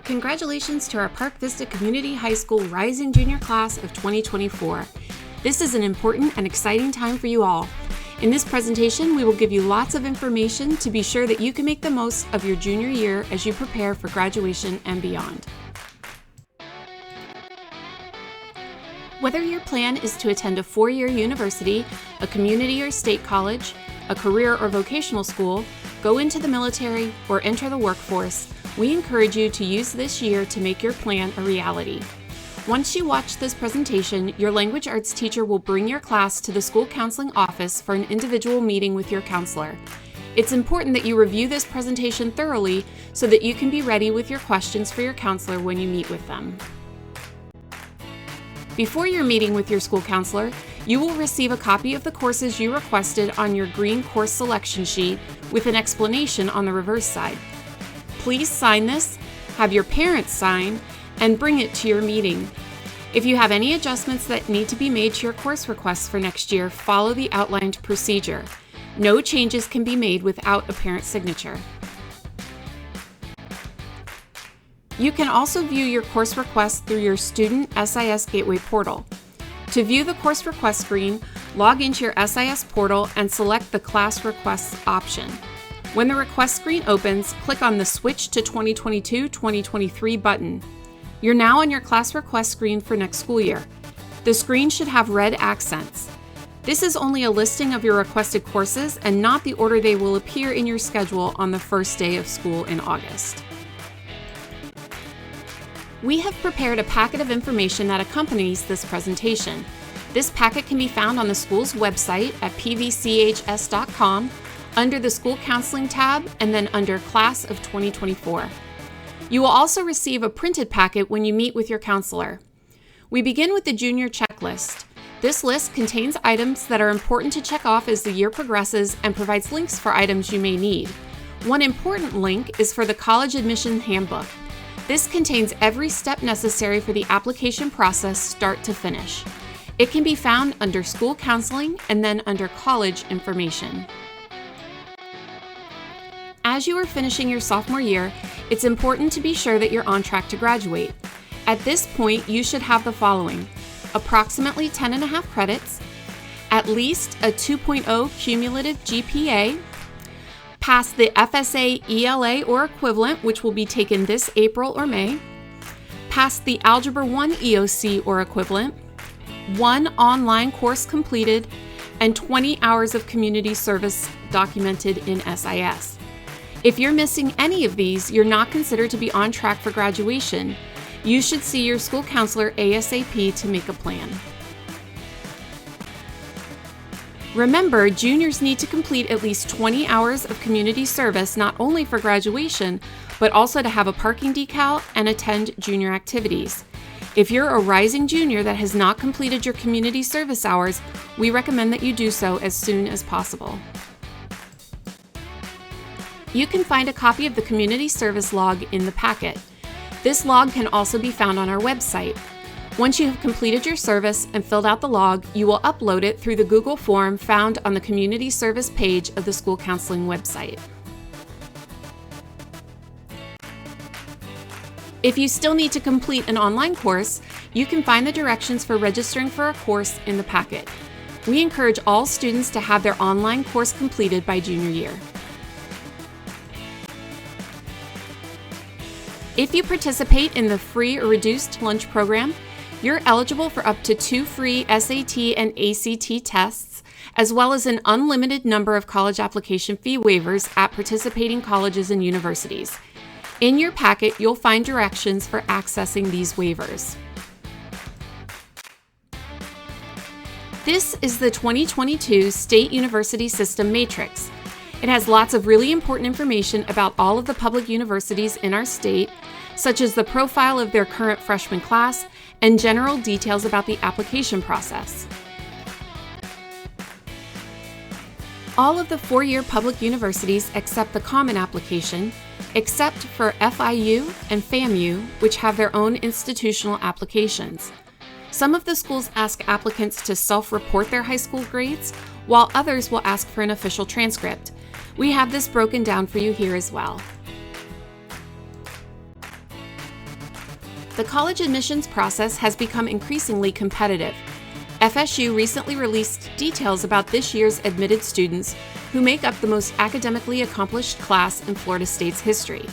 Congratulations to our Park Vista Community High School Rising Junior Class of 2024. This is an important and exciting time for you all. In this presentation, we will give you lots of information to be sure that you can make the most of your junior year as you prepare for graduation and beyond. Whether your plan is to attend a four-year university, a community or state college, a career or vocational school, go into the military, or enter the workforce, we encourage you to use this year to make your plan a reality. Once you watch this presentation, your language arts teacher will bring your class to the school counseling office for an individual meeting with your counselor. It's important that you review this presentation thoroughly so that you can be ready with your questions for your counselor when you meet with them. Before your meeting with your school counselor, you will receive a copy of the courses you requested on your green course selection sheet with an explanation on the reverse side. Please sign this, have your parents sign, and bring it to your meeting. If you have any adjustments that need to be made to your course requests for next year, follow the outlined procedure. No changes can be made without a parent's signature. You can also view your course requests through your Student SIS Gateway portal. To view the course request screen, log into your SIS portal and select the Class Requests option. When the request screen opens, click on the Switch to 2022-2023 button. You're now on your class request screen for next school year. The screen should have red accents. This is only a listing of your requested courses and not the order they will appear in your schedule on the first day of school in August. We have prepared a packet of information that accompanies this presentation. This packet can be found on the school's website at pvchs.com under the School Counseling tab and then under Class of 2024. You will also receive a printed packet when you meet with your counselor. We begin with the junior checklist. This list contains items that are important to check off as the year progresses and provides links for items you may need. One important link is for the College Admission Handbook. This contains every step necessary for the application process start to finish. It can be found under School Counseling and then under College Information. As you are finishing your sophomore year, it's important to be sure that you're on track to graduate. At this point, you should have the following: approximately 10.5 credits, at least a 2.0 cumulative GPA, pass the FSA ELA or equivalent, which will be taken this April or May, pass the Algebra 1 EOC or equivalent, 1 online course completed, and 20 hours of community service documented in SIS. If you're missing any of these, you're not considered to be on track for graduation. You should see your school counselor ASAP to make a plan. Remember, juniors need to complete at least 20 hours of community service not only for graduation, but also to have a parking decal and attend junior activities. If you're a rising junior that has not completed your community service hours, we recommend that you do so as soon as possible. You can find a copy of the community service log in the packet. This log can also be found on our website. Once you have completed your service and filled out the log, you will upload it through the Google form found on the community service page of the school counseling website. If you still need to complete an online course, you can find the directions for registering for a course in the packet. We encourage all students to have their online course completed by junior year. If you participate in the FreeReduced lunch program, you're eligible for up to 2 free SAT and ACT tests, as well as an unlimited number of college application fee waivers at participating colleges and universities. In your packet, you'll find directions for accessing these waivers. This is the 2022 State University System Matrix. It has lots of really important information about all of the public universities in our state, such as the profile of their current freshman class and general details about the application process. All of the four-year public universities accept the Common Application, except for FIU and FAMU, which have their own institutional applications. Some of the schools ask applicants to self-report their high school grades, while others will ask for an official transcript. We have this broken down for you here as well. The college admissions process has become increasingly competitive. FSU recently released details about this year's admitted students who make up the most academically accomplished class in Florida State's history.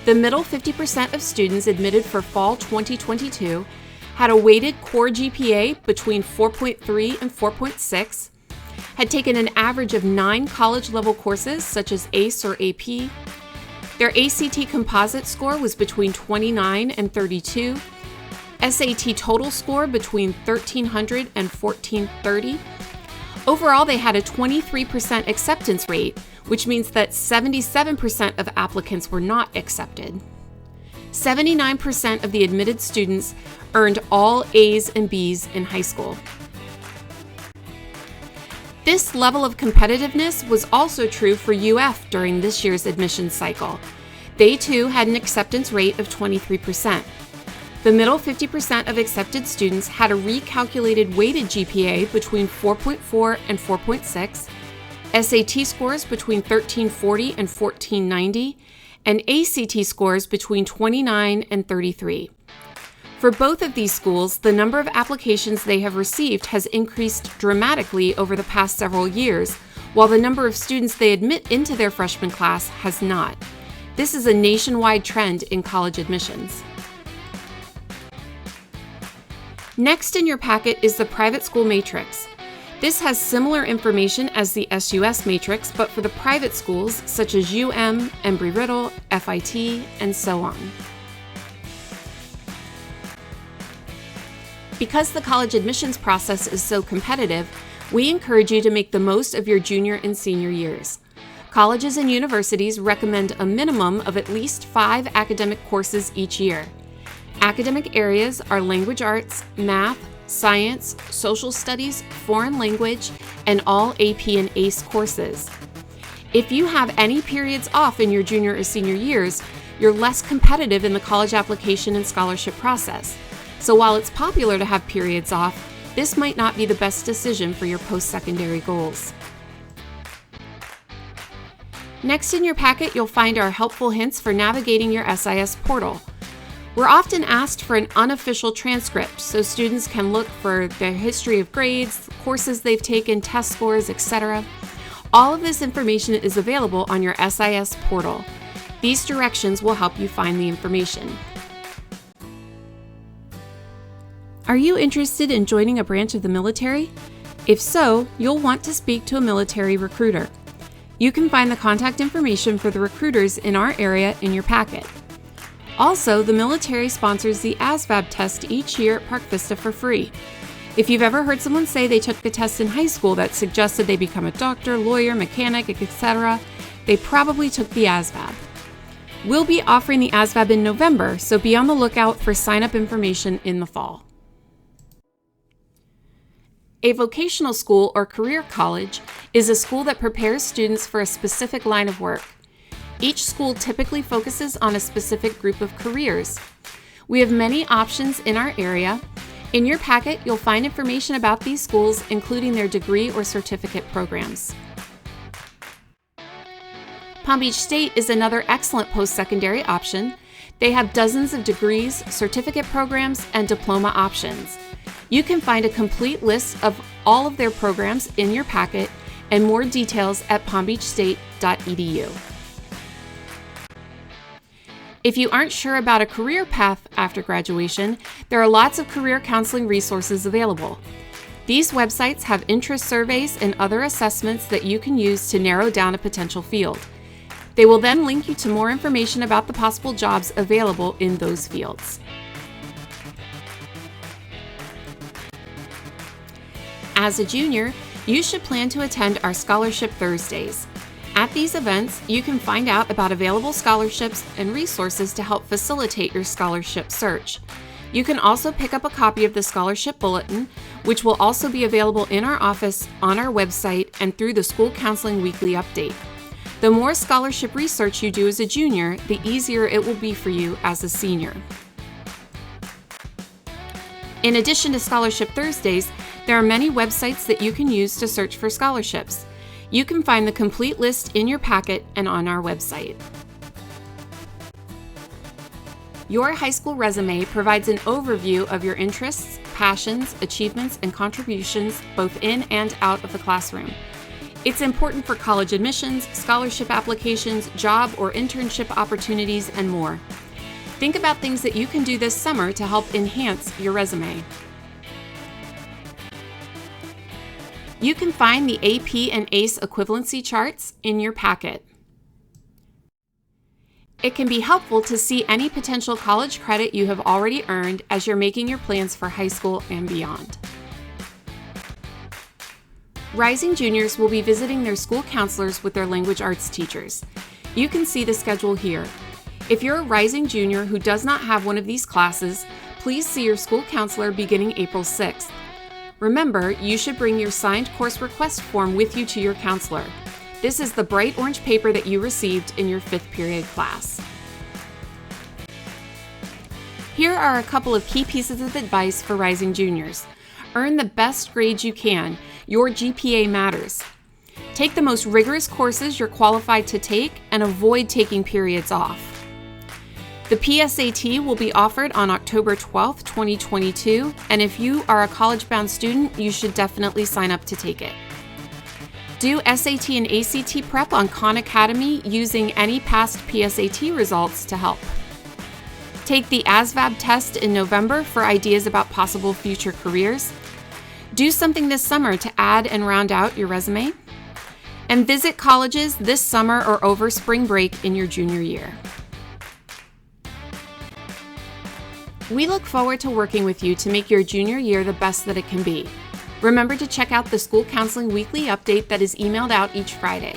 The middle 50% of students admitted for fall 2022 had a weighted core GPA between 4.3 and 4.6, had taken an average of 9 college-level courses such as ACE or AP. Their ACT composite score was between 29 and 32, SAT total score between 1,300 and 1,430. Overall, they had a 23% acceptance rate, which means that 77% of applicants were not accepted. 79% of the admitted students earned all A's and B's in high school. This level of competitiveness was also true for UF during this year's admissions cycle. They too had an acceptance rate of 23%. The middle 50% of accepted students had a recalculated weighted GPA between 4.4 and 4.6, SAT scores between 1,340 and 1,490, and ACT scores between 29 and 33. For both of these schools, the number of applications they have received has increased dramatically over the past several years, while the number of students they admit into their freshman class has not. This is a nationwide trend in college admissions. Next in your packet is the private school matrix. This has similar information as the SUS matrix, but for the private schools such as UM, Embry-Riddle, FIT, and so on. Because the college admissions process is so competitive, we encourage you to make the most of your junior and senior years. Colleges and universities recommend a minimum of at least 5 academic courses each year. Academic areas are language arts, math, science, social studies, foreign language, and all AP and ACE courses. If you have any periods off in your junior or senior years, you're less competitive in the college application and scholarship process. So while it's popular to have periods off, this might not be the best decision for your post-secondary goals. Next in your packet, you'll find our helpful hints for navigating your SIS portal. We're often asked for an unofficial transcript so students can look for their history of grades, courses they've taken, test scores, etc. All of this information is available on your SIS portal. These directions will help you find the information. Are you interested in joining a branch of the military? If so, you'll want to speak to a military recruiter. You can find the contact information for the recruiters in our area in your packet. Also, the military sponsors the ASVAB test each year at Park Vista for free. If you've ever heard someone say they took the test in high school that suggested they become a doctor, lawyer, mechanic, etc., they probably took the ASVAB. We'll be offering the ASVAB in November, so be on the lookout for sign-up information in the fall. A vocational school or career college is a school that prepares students for a specific line of work. Each school typically focuses on a specific group of careers. We have many options in our area. In your packet, you'll find information about these schools, including their degree or certificate programs. Palm Beach State is another excellent post-secondary option. They have dozens of degrees, certificate programs, and diploma options. You can find a complete list of all of their programs in your packet and more details at palmbeachstate.edu. If you aren't sure about a career path after graduation, there are lots of career counseling resources available. These websites have interest surveys and other assessments that you can use to narrow down a potential field. They will then link you to more information about the possible jobs available in those fields. As a junior, you should plan to attend our Scholarship Thursdays. At these events, you can find out about available scholarships and resources to help facilitate your scholarship search. You can also pick up a copy of the Scholarship Bulletin, which will also be available in our office, on our website, and through the School Counseling Weekly Update. The more scholarship research you do as a junior, the easier it will be for you as a senior. In addition to Scholarship Thursdays, there are many websites that you can use to search for scholarships. You can find the complete list in your packet and on our website. Your high school resume provides an overview of your interests, passions, achievements, and contributions both in and out of the classroom. It's important for college admissions, scholarship applications, job or internship opportunities, and more. Think about things that you can do this summer to help enhance your resume. You can find the AP and ACE equivalency charts in your packet. It can be helpful to see any potential college credit you have already earned as you're making your plans for high school and beyond. Rising juniors will be visiting their school counselors with their language arts teachers. You can see the schedule here. If you're a rising junior who does not have one of these classes, please see your school counselor beginning April 6th. Remember, you should bring your signed course request form with you to your counselor. This is the bright orange paper that you received in your 5th period class. Here are a couple of key pieces of advice for rising juniors. Earn the best grades you can. Your GPA matters. Take the most rigorous courses you're qualified to take and avoid taking periods off. The PSAT will be offered on October 12th, 2022, and if you are a college-bound student, you should definitely sign up to take it. Do SAT and ACT prep on Khan Academy using any past PSAT results to help. Take the ASVAB test in November for ideas about possible future careers. Do something this summer to add and round out your resume. And visit colleges this summer or over spring break in your junior year. We look forward to working with you to make your junior year the best that it can be. Remember to check out the School Counseling Weekly Update that is emailed out each Friday.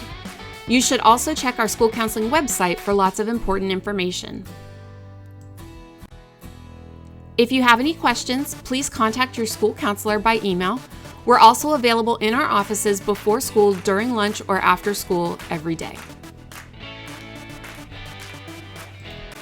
You should also check our school counseling website for lots of important information. If you have any questions, please contact your school counselor by email. We're also available in our offices before school, during lunch, or after school every day.